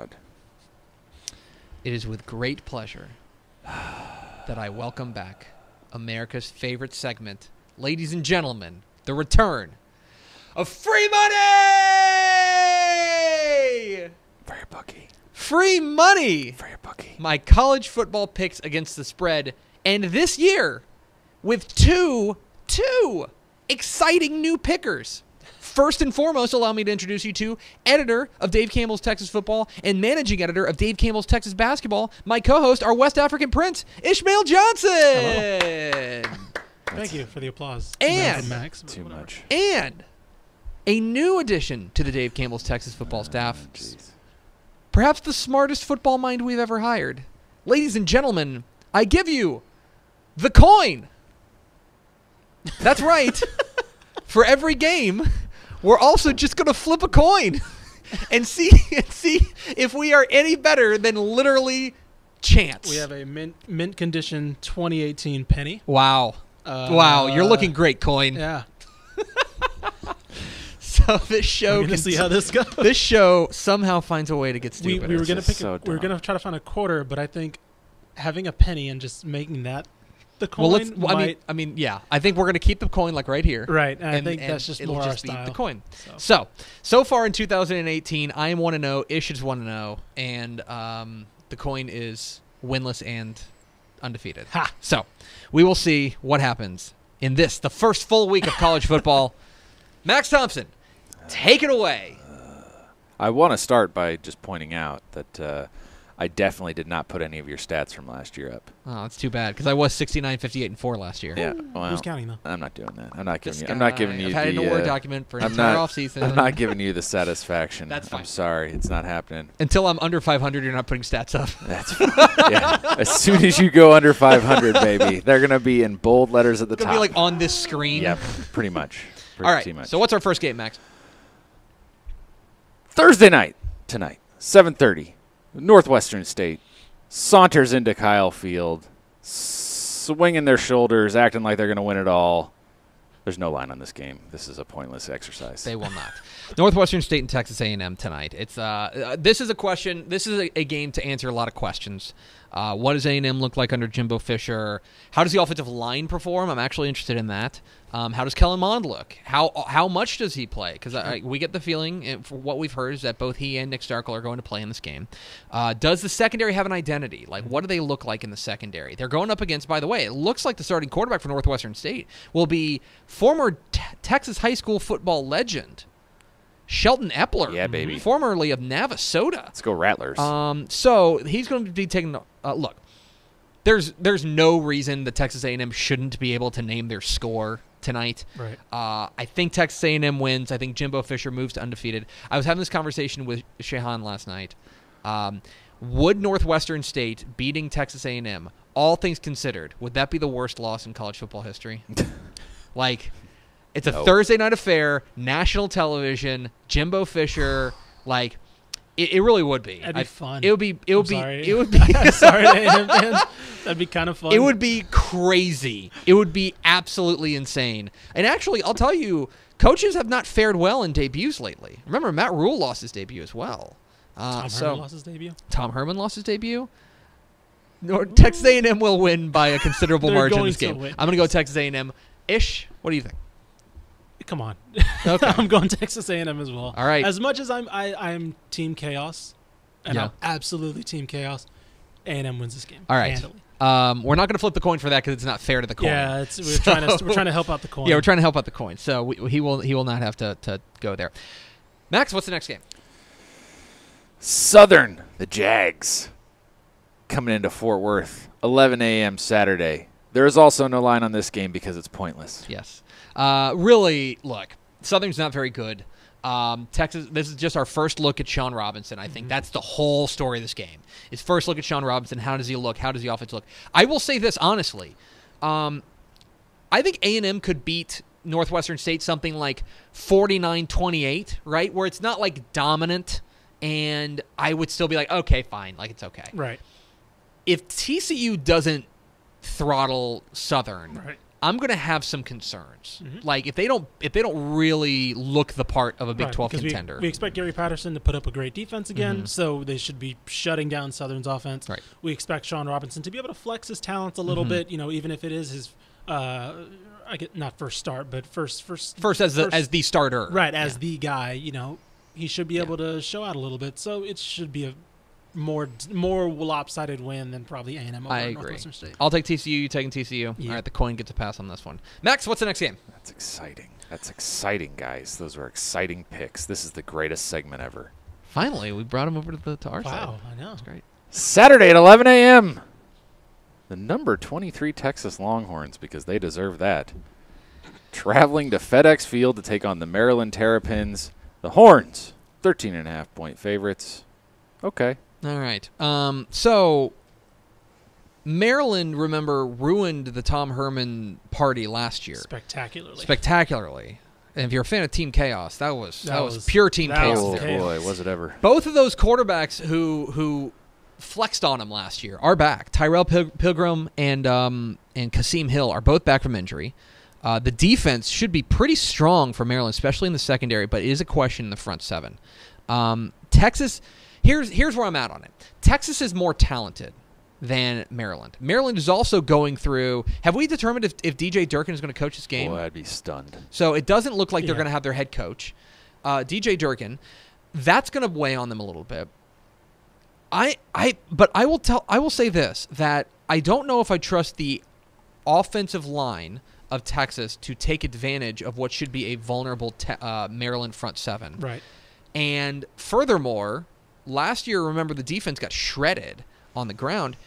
God. It is with great pleasure that I welcome back America's favorite segment, ladies and gentlemen, the return of Free Money! For your bookie. Free money! For your bookie. My college football picks against the spread, and this year, with two exciting new pickers. First and foremost, allow me to introduce you to editor of Dave Campbell's Texas Football and managing editor of Dave Campbell's Texas Basketball, my co-host, our West African prince, Ishmael Johnson. Hello. Thank you for the applause. And Max, Too much. And a new addition to the Dave Campbell's Texas Football staff. Jeez. Perhaps the smartest football mind we've ever hired. Ladies and gentlemen, I give you the coin. That's right. For every game, we're also just going to flip a coin and see if we are any better than literally chance. we have a mint condition 2018 penny. Wow. Wow, you're looking great, coin. Yeah. So this show We're gonna see how this goes. This show somehow finds a way to get we stupid. were gonna just pick. so We were dumb. gonna try to find a quarter, but I think having a penny and just making that the coin. Well, might, I mean, yeah. I think we're going to keep the coin like right here. right. And I think that's just it'll more just our be style. the coin. So. So far in 2018, I am 1-0. Ish is 1-0, and the coin is winless and undefeated. Ha! So we will see what happens in the first full week of college football. Max Thompson, take it away. I want to start by just pointing out that I definitely did not put any of your stats from last year up. Oh, that's too bad because I was 69, 58, and 4 last year. Yeah, well, Who's counting though? I'm not doing that. I'm not giving This you. I'm not guy, giving you I've had it the. in a Word document for an I'm entire not- offseason. I'm not giving you the satisfaction. That's fine. I'm sorry, it's not happening. Until I'm under 500, you're not putting stats up. That's yeah. As soon as you go under 500, baby, they're gonna be in bold letters at the It's top. going to be like on this screen. Yep, pretty much. All right, much. so what's our first game, Max? Thursday night tonight, 7:30, Northwestern State saunters into Kyle Field, swinging their shoulders, acting like they're going to win it all. There's no line on this game. This is a pointless exercise. They will not. Northwestern State and Texas A&M tonight. It's this is a question. This is a game to answer a lot of questions. What does A&M look like under Jimbo Fisher? How does the offensive line perform? I'm actually interested in that. How does Kellen Mond look? How much does he play? Because we get the feeling, from what we've heard, is that both he and Nick Starkel are going to play in this game. Does the secondary have an identity? Like, what do they look like in the secondary? They're going up against, by the way, it looks like the starting quarterback for Northwestern State will be former Texas high school football legend Shelton Epler, Yeah, baby. formerly of Navasota. Let's go Rattlers. So he's going to be taking. Look, there's no reason that Texas A&M shouldn't be able to name their score tonight. Right. I think Texas A&M wins. I think Jimbo Fisher moves to undefeated. I was having this conversation with Shehan last night. Would Northwestern State beating Texas A&M, all things considered, would that be the worst loss in college football history? Like, it's a No. Thursday night affair, national television, Jimbo Fisher, like. It really would be. That'd be fun. It would be. Sorry. It would be. Sorry, A&M fans. That'd be kind of fun. It would be crazy. It would be absolutely insane. And actually, I'll tell you, coaches have not fared well in debuts lately. Remember, Matt Rule lost his debut as well. Tom Herman lost his debut. Tom Herman lost his debut. Texas A&M will win by a considerable They're margin in going this to game. win. I'm going to go Texas A&M. Ish, what do you think? Come on. Okay. I'm going Texas A&M as well. All right. As much as I'm Team Chaos, and Yeah. I'm absolutely Team Chaos, A&M wins this game. All right. Handily. We're not going to flip the coin for that because it's not fair to the coin. Yeah, we're trying to help out the coin. Yeah, we're trying to help out the coin. So he will not have to go there. Max, what's the next game? Southern, the Jags, coming into Fort Worth, 11 a.m. Saturday. There is also no line on this game because it's pointless. Yes. Really, look, Southern's not very good. Texas, this is just our first look at Sean Robinson. I think that's the whole story of this game. Is first look at Sean Robinson. How does he look? How does the offense look? I will say this honestly. I think A&M could beat Northwestern State something like 49-28, right? Where it's not like dominant, and I would still be like, okay, fine, like it's okay. Right. If TCU doesn't throttle Southern, Right. I'm going to have some concerns. Mm-hmm. Like if they don't really look the part of a Big 12 contender. We expect Gary Patterson to put up a great defense again, so they should be shutting down Southern's offense. Right. We expect Sean Robinson to be able to flex his talents a little bit, even if it is his not first start, but first as the starter. Right, as the guy, he should be able to show out a little bit. So it should be a more lopsided win than probably A&M over I agree. Northwestern State. I'll take TCU. You taking TCU? Yeah. All right, the coin gets a pass on this one. Max, what's the next game? That's exciting. That's exciting, guys. Those were exciting picks. This is the greatest segment ever. Finally, we brought him over to our side. Wow, I know. That's great. Saturday at 11 a.m. The number 23 Texas Longhorns, because they deserve that, traveling to FedEx Field to take on the Maryland Terrapins. The Horns, 13.5-point favorites. Okay. All right. So Maryland, remember, ruined the Tom Herman party last year. Spectacularly. And if you're a fan of Team Chaos, that was pure Team Chaos. Oh, there. boy, was it ever. Both of those quarterbacks who flexed on him last year are back. Tyrell Pilgrim and Kasim Hill are both back from injury. The defense should be pretty strong for Maryland, especially in the secondary, but it is a question in the front seven. Texas, here's where I'm at on it. Texas is more talented than Maryland. Maryland is also going through. Have we determined if DJ Durkin is going to coach this game? Boy, I'd be stunned. So it doesn't look like they're going to have their head coach, DJ Durkin. That's going to weigh on them a little bit. But I will say this, that I don't know if I trust the offensive line of Texas to take advantage of what should be a vulnerable Maryland front seven. Right. And furthermore, last year, remember, the defense got shredded on the ground.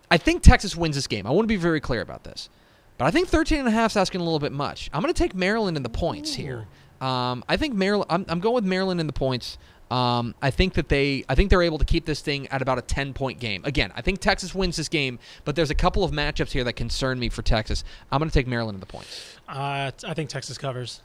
I think Texas wins this game. I want to be very clear about this. But I think 13.5 is asking a little bit much. I'm going to take Maryland in the points here. I think Maryland. I'm going with Maryland in the points. I think they're able to keep this thing at about a 10-point game. Again, I think Texas wins this game, but there's a couple of matchups here that concern me for Texas. I'm going to take Maryland in the points. I think Texas covers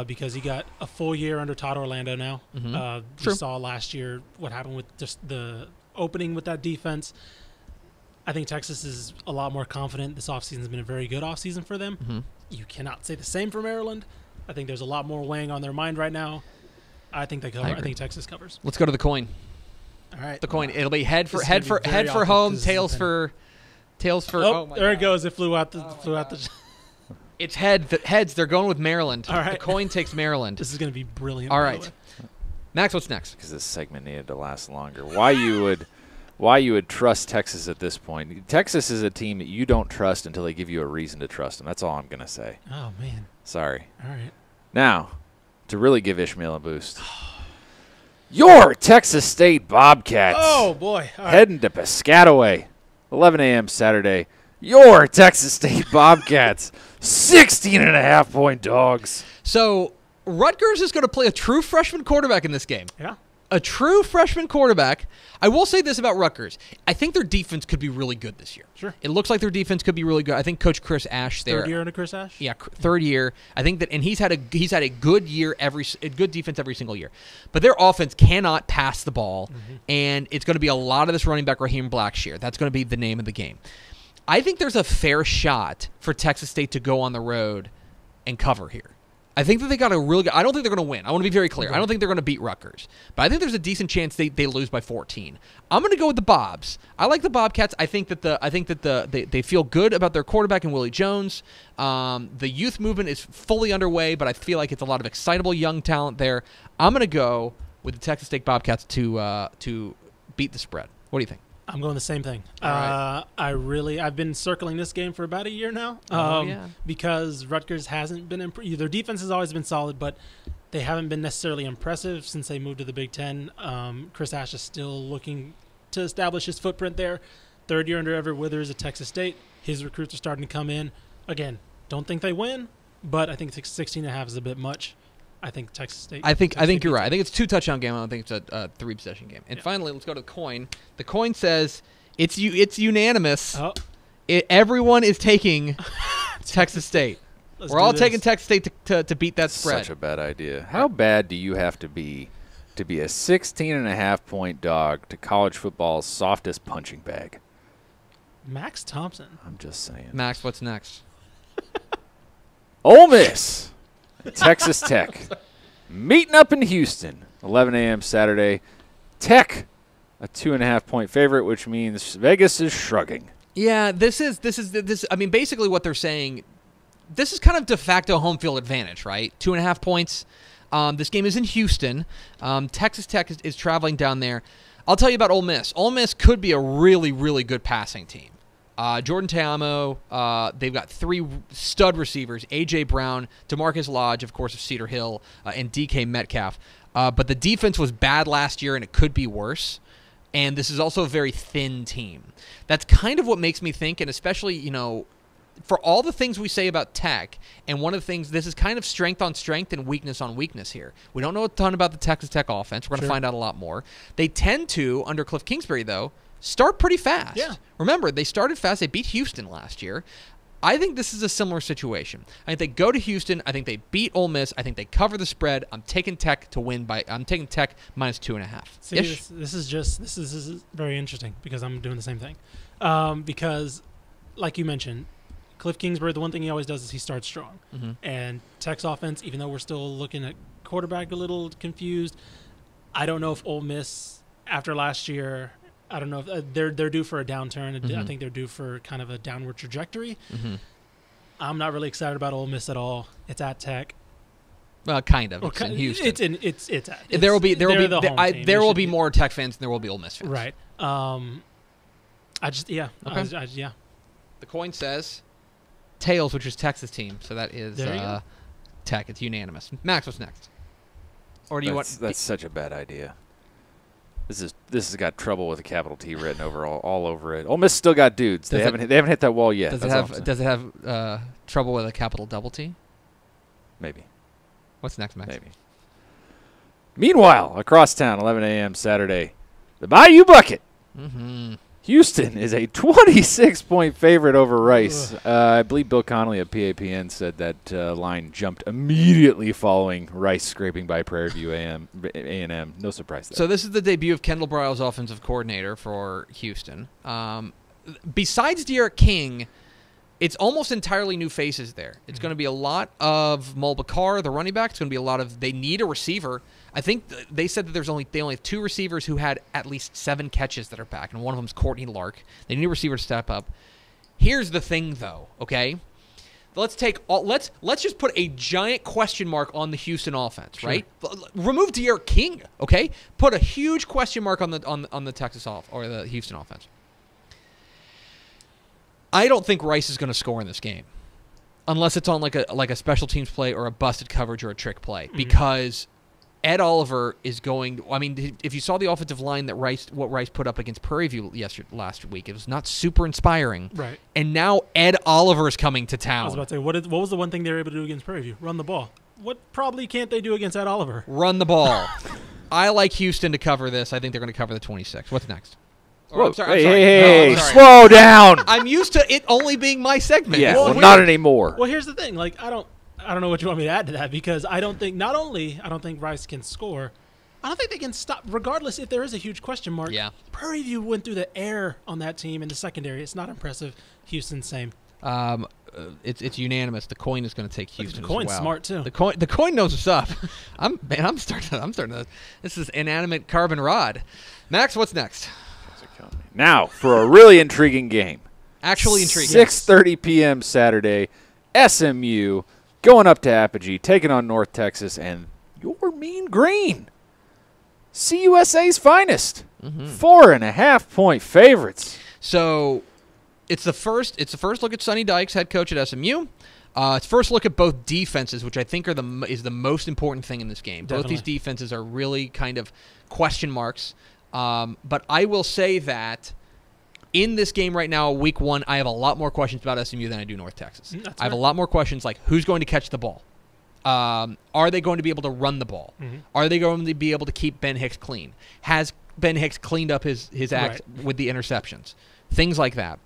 because you got a full year under Todd Orlando now. We saw last year what happened with just the opening with that defense. I think Texas is a lot more confident. This offseason has been a very good offseason for them. You cannot say the same for Maryland. I think there's a lot more weighing on their mind right now. I think they cover. I think Texas covers. Let's go to the coin. All right. The coin. It'll be head for home, tails for. Oh, there it goes. It flew out the. It's heads. They're going with Maryland. All right. The coin takes Maryland. This is going to be brilliant. All right. Max, what's next? Because this segment needed to last longer. Why you would trust Texas at this point? Texas is a team that you don't trust until they give you a reason to trust them. That's all I'm going to say. Oh man. Sorry. All right. Now, to really give Ishmael a boost, your Texas State Bobcats. Oh boy. All right. Heading to Piscataway, 11 a.m. Saturday. Your Texas State Bobcats, 16.5-point dogs. So Rutgers is going to play a true freshman quarterback in this game. Yeah. A true freshman quarterback. I will say this about Rutgers. I think their defense could be really good this year. Sure. It looks like their defense could be really good. I think Coach Chris Ash there. Third year under Chris Ash? Yeah, third year. I think that, and he's had a good year a good defense every single year. But their offense cannot pass the ball, and it's going to be a lot of this running back Raheem Blackshear. That's going to be the name of the game. I think there's a fair shot for Texas State to go on the road and cover here. I think that they got a really good. I don't think they're going to win. I want to be very clear. I don't think they're going to beat Rutgers. But I think there's a decent chance they lose by 14. I'm going to go with the Bobs. I like the Bobcats. I think that they feel good about their quarterback and Willie Jones. The youth movement is fully underway, but I feel like it's a lot of excitable young talent there. I'm going to go with the Texas State Bobcats to beat the spread. What do you think? I'm going the same thing. All right. I've been circling this game for about a year now. Because Rutgers hasn't been their defense has always been solid, but they haven't been necessarily impressive since they moved to the Big Ten. Chris Ash is still looking to establish his footprint there. Third year under Everett Withers at Texas State. His recruits are starting to come in. Again, don't think they win, but I think 16.5 is a bit much. I think Texas State. I think you're right. I think it's a 2-touchdown game. I don't think it's a 3-possession game. And finally, let's go to the coin. The coin says it's unanimous. Oh. Everyone is taking Texas State. We're all taking Texas State to beat that spread. Such a bad idea. How bad do you have to be a 16.5-point dog to college football's softest punching bag? Max Thompson. I'm just saying. Max, what's next? Ole Miss, Texas Tech, meeting up in Houston, 11 a.m. Saturday. Tech, a 2.5-point favorite, which means Vegas is shrugging. Yeah, this. I mean, basically what they're saying. This is kind of de facto home field advantage, right? 2.5 points. This game is in Houston. Texas Tech is traveling down there. I'll tell you about Ole Miss. Ole Miss could be a really, really good passing team. Jordan Teamo, they've got 3 stud receivers, A.J. Brown, DeMarcus Lodge, of course, of Cedar Hill, and DK Metcalf. But the defense was bad last year, and it could be worse. And this is also a very thin team. That's kind of what makes me think, and especially, for all the things we say about Tech, and one of the things, this is kind of strength on strength and weakness on weakness here. We don't know a ton about the Texas Tech offense. We're going to find out a lot more. They tend to, under Cliff Kingsbury, though, start pretty fast. Yeah. Remember, they started fast. They beat Houston last year. I think this is a similar situation. I think they go to Houston. I think they beat Ole Miss. I think they cover the spread. I'm taking Tech to win I'm taking Tech minus 2.5. See, this is very interesting because I'm doing the same thing. Because, like you mentioned, Cliff Kingsbury, the one thing he always does is he starts strong. Mm-hmm. And Tech's offense, even though we're still looking at quarterback a little confused, I don't know if Ole Miss, after last year, I don't know if they're due for a downturn. Mm-hmm. I think they're due for kind of a downward trajectory. Mm-hmm. I'm not really excited about Ole Miss at all. It's at Tech. Kind of. It's in Houston. There will be more Tech fans than there will be Ole Miss fans. Right. Okay. Yeah. The coin says tails, which is Texas team. So that is Tech. It's unanimous. Max, what's next? Or do you want? That's such a bad idea. This has got trouble with a capital T written over all over it. Ole Miss still got dudes. They haven't hit that wall yet. Does it have trouble with a capital double T? Maybe. What's next, Max? Maybe. Meanwhile, across town, 11 a.m. Saturday, the Bayou Bucket. Mm-hmm. Houston is a 26-point favorite over Rice. I believe Bill Connolly of PAPN said that line jumped immediately following Rice scraping by Prairie View A&M. No surprise there. So this is the debut of Kendall Briles, offensive coordinator for Houston. Besides De'Aaron King, it's almost entirely new faces there. It's going to be a lot of Mulbacar, the running back. It's going to be a lot of – they need a receiver. I think they said that they only have 2 receivers who had at least 7 catches that are back, and one of them is Courtney Lark. They need a receiver to step up. Here's the thing, though, okay? Let's just put a giant question mark on the Houston offense, right? Remove De'Aaron King, okay? Put a huge question mark on the Texas or the Houston offense. I don't think Rice is going to score in this game, unless it's on like a special teams play or a busted coverage or a trick play, because Ed Oliver is going. I mean, if you saw the offensive line that Rice put up against Prairie View last week, it was not super inspiring. Right. And now Ed Oliver is coming to town. I was about to say, what was the one thing they were able to do against Prairie View? Run the ball. What probably can't they do against Ed Oliver? Run the ball. I like Houston to cover this. I think they're going to cover the 26. What's next? Whoa, I'm sorry. Hey, slow down. I'm used to it only being my segment. Yeah, well, not anymore. Well, here's the thing. Like, I don't know what you want me to add to that, because I don't think Rice can score. I don't think they can stop, regardless if there is a huge question mark. Yeah. Prairie View went through the air on that team in the secondary. It's not impressive. Houston, same. It's unanimous. The coin is going to take Houston. The coin's as well. smart too. The coin knows what's up. I'm starting to. This is inanimate carbon rod. Max, what's next? Now for a really intriguing game. Actually intriguing. 6:30 p.m. Saturday. SMU going up to Apogee, taking on North Texas, and your Mean Green. CUSA's finest. 4.5-point favorites. So it's the first look at Sonny Dykes, head coach at SMU. It's first look at both defenses, which I think is the most important thing in this game. Definitely. Both these defenses are really kind of question marks. But I will say that in this game right now, week 1, I have a lot more questions about SMU than I do North Texas. I have a lot more questions like who's going to catch the ball? Are they going to be able to run the ball? Mm-hmm. Are they going to be able to keep Ben Hicks clean? Has Ben Hicks cleaned up his act with the interceptions? Things like that.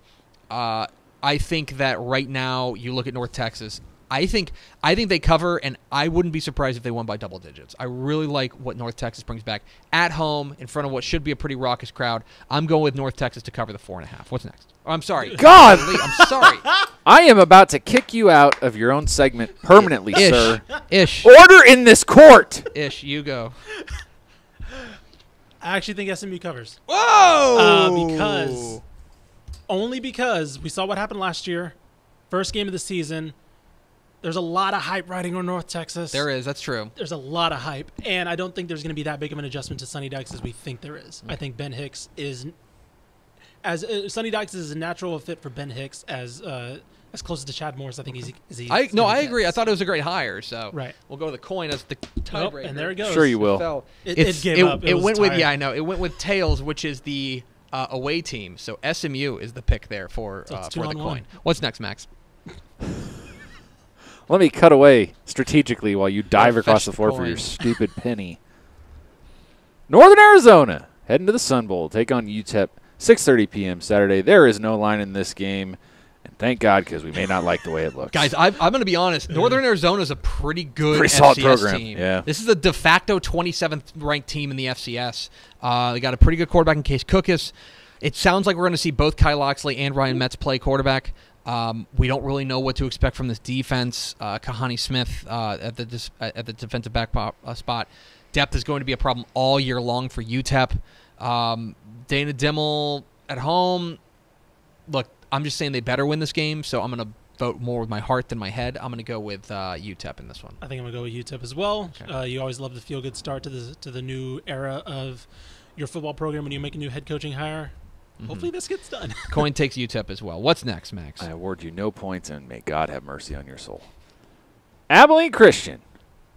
I think that right now you look at North Texas, I think they cover, and I wouldn't be surprised if they won by double digits. I really like what North Texas brings back at home in front of what should be a pretty raucous crowd. I'm going with North Texas to cover the 4.5. What's next? Oh, I'm sorry. God! I'm sorry. I am about to kick you out of your own segment permanently, sir. Ish. Order in this court! Ish, you go. I actually think SMU covers. Whoa! Only because we saw what happened last year. First game of the season. There's a lot of hype riding on North Texas. There is. That's true. There's a lot of hype. And I don't think there's going to be that big of an adjustment to Sonny Dykes as we think there is. I think Ben Hicks is – Sonny Dykes is a natural fit for Ben Hicks as close to Chad Morris. I think I agree. I thought it was a great hire. So right. We'll go with the coin as the tiebreaker. And there it goes. Sure you will. It gave up. It went with it went with Tails, which is the away team. So SMU is the pick there for the coin. What's next, Max? Let me cut away strategically while you dive across the floor for your stupid penny. Northern Arizona heading to the Sun Bowl. Take on UTEP, 6:30 p.m. Saturday. There is no line in this game. And thank God, because we may not like the way it looks. Guys, I'm going to be honest. Northern Arizona is a pretty good FCS solid program. team. Yeah. This is a de facto 27th ranked team in the FCS. They got a pretty good quarterback in Case Cookus. It sounds like we're going to see both Kyle Loxley and Ryan Metz play quarterback. We don't really know what to expect from this defense. Kahani Smith at the defensive back spot. Depth is going to be a problem all year long for UTEP. Dana Dimmel at home. Look, I'm just saying they better win this game, so I'm going to vote more with my heart than my head. I'm going to go with UTEP in this one. I think I'm going to go with UTEP as well. Okay. You always love the feel-good start to the new era of your football program when you make a new head coaching hire. Mm-hmm. Hopefully this gets done. Coin takes UTEP as well. What's next, Max? I award you no points, and may God have mercy on your soul. Abilene Christian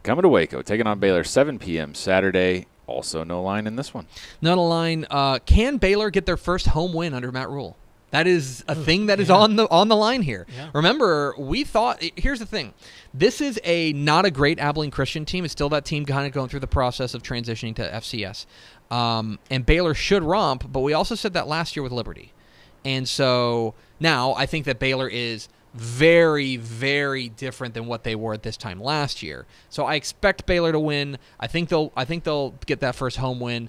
coming to Waco, taking on Baylor, 7 p.m. Saturday. Also no line in this one. Not a line. Can Baylor get their first home win under Matt Rule? That is a thing that is on the line here. Yeah. Remember, we thought – here's the thing. This is not a great Abilene Christian team. It's still that team kind of going through the process of transitioning to FCS. And Baylor should romp, but we also said that last year with Liberty. And so now I think that Baylor is very, very different than what they were at this time last year. So I expect Baylor to win. I think they'll get that first home win.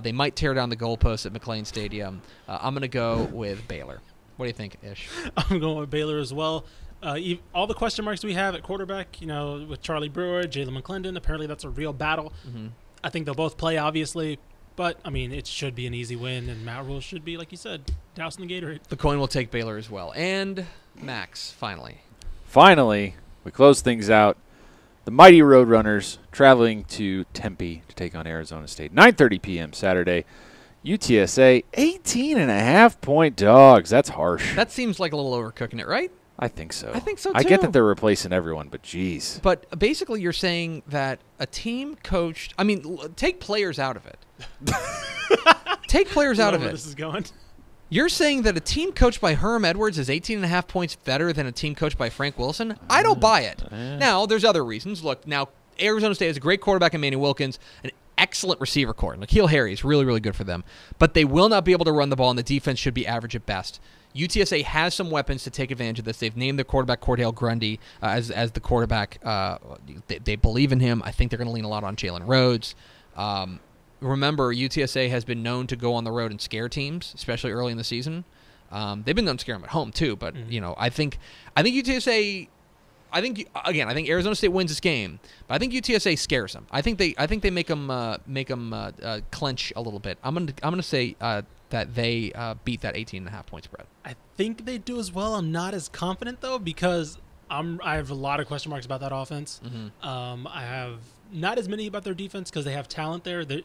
They might tear down the goalposts at McLean Stadium. I'm going to go with Baylor. What do you think, Ish? I'm going with Baylor as well. All the question marks we have at quarterback, with Charlie Brewer, Jalen McClendon, apparently that's a real battle. Mm-hmm. I think they'll both play, obviously. But, it should be an easy win, and Matt Rule should be, like you said, dousing the Gatorade. The coin will take Baylor as well. And Max, finally. Finally, we close things out. The mighty Roadrunners traveling to Tempe to take on Arizona State. 9:30 p.m. Saturday. UTSA, 18.5-point dogs. That's harsh. That seems like a little overcooking it, right? I think so. I think so, too. I get that they're replacing everyone, but geez. But basically you're saying that a team coached – take players out of it. Take players out of it. Where this is going. You're saying that a team coached by Herm Edwards is 18.5 points better than a team coached by Frank Wilson? I don't buy it. Now, there's other reasons. Look, now Arizona State has a great quarterback in Manny Wilkins, an excellent receiver core. N'Keal Harry is really, really good for them. But they will not be able to run the ball, and the defense should be average at best. UTSA has some weapons to take advantage of this. They've named their quarterback Cordell Grundy as the quarterback. They believe in him. I think they're going to lean a lot on Jalen Rhodes. Remember, UTSA has been known to go on the road and scare teams, especially early in the season. They've been known to scare them at home too. But I think UTSA. I think Arizona State wins this game, but I think UTSA scares them. I think they make them clench a little bit. I'm gonna say that they beat that 18.5-point spread. I think they do as well. I'm not as confident though because I have a lot of question marks about that offense. Mm-hmm. I have not as many about their defense because they have talent there. The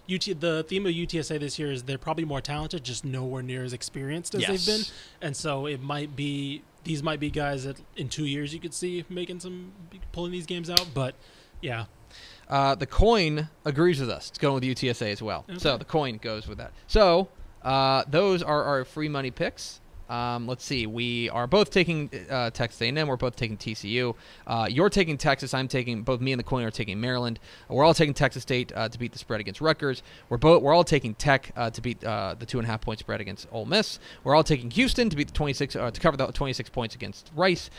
theme of UTSA this year is they're probably more talented, just nowhere near as experienced as they've been, and so these might be guys that in 2 years you could see pulling these games out. But yeah. The coin agrees with us. It's going with UTSA as well. Okay. So the coin goes with that. So those are our free money picks. Let's see. We are both taking Texas A&M. We're both taking TCU. You're taking Texas. Both me and the coin are taking Maryland. We're all taking Texas State to beat the spread against Rutgers. We're all taking Tech to beat the 2.5-point spread against Ole Miss. We're all taking Houston to beat the 26 to cover the 26 points against Rice.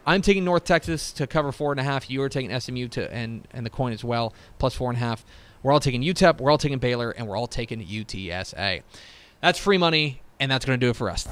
I'm taking North Texas to cover 4.5. You are taking SMU and the coin as well, plus 4.5. We're all taking UTEP, we're all taking Baylor, and we're all taking UTSA. That's free money, and that's going to do it for us.